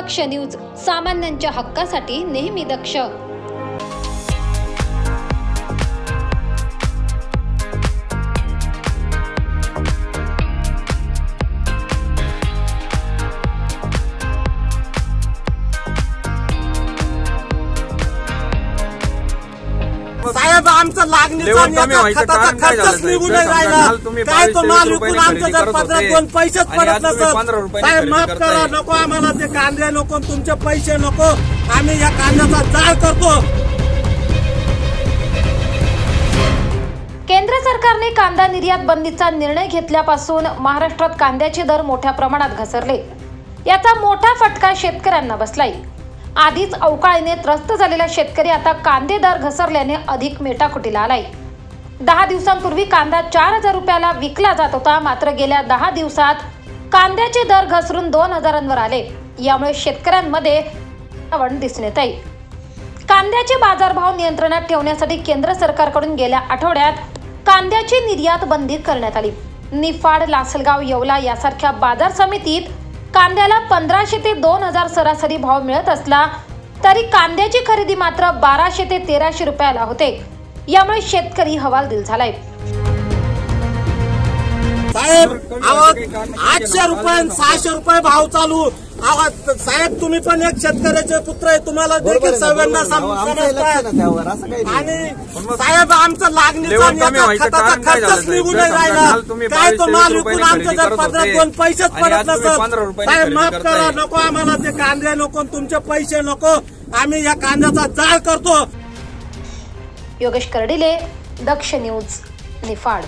दक्ष news, सामान्यांच्या हक्कासाठी नेहमी दक्ष। साहेब आमचं लागणीचा खर्चच निघून राहिला। काय तो माल विकून आमचं जर पदरात दोन पैसेच पडत नसत। साहेब माफ करा, नको आम्हाला ते कांदे नको, तुमचे पैसे नको, आम्ही या कांद्याचा जाळ करतो। केंद्र सरकारने कांदा निर्यात बंदीचा निर्णय घेतल्यापासून महाराष्ट्रात कांद्याचे दर मोठ्या प्रमाणात घसरले। याचा मोठा फटका शेतकऱ्यांना बसलाय। आधीच अवकाळीने त्रस्त झालेला शेतकरी आता कांदे दर घसरल्याने अधिक मेटाकुटीला आलाय। 10 दिवसांपूर्वी कांदा 4000 रुपयाला विकला जात होता, मात्र गेल्या 10 दिवसात कांद्याचे दर घसरून 2000 आले। यामुळे शेतकऱ्यांमध्ये दिसून येत आहे। कांद्याचे बाजारभाव नियंत्रणात ठेवण्यासाठी केंद्र सरकारकडून गेल्या आठवड्यात कांद्याची निर्यात बंदी करण्यात आली। निफाड, लासलगाव, येवला यासारख्या बाजार समितीत कांद्याला 1500 ते 2000 सरासरी भाव मिळत असला तरी कांद्याची खरेदी मात्र 1200 ते 1300 रुपयाला होते। यामुळे शेतकरी हवालदिल झालाय। साहेब 800 रुपये 600 रुपये भाव चालू। साहेब तुम्ही पण एक शेतकऱ्याचे पुत्र आहे, तुम्हाला देखील सगळ्यांना समजतात। आणि साहेब आमचं लागणीचा खर्चच निघून राहिला। काय तो माल विकून आमचं जर पदरात दोन पैसेच पडत नसत। साहेब माफ करा, नको आम्हाला ते कांदे नको, तुमचे पैसे नको, आम्ही या कांद्याचा जाळ करतो। योगेश कर्डिले, दक्ष न्यूज, निफाड।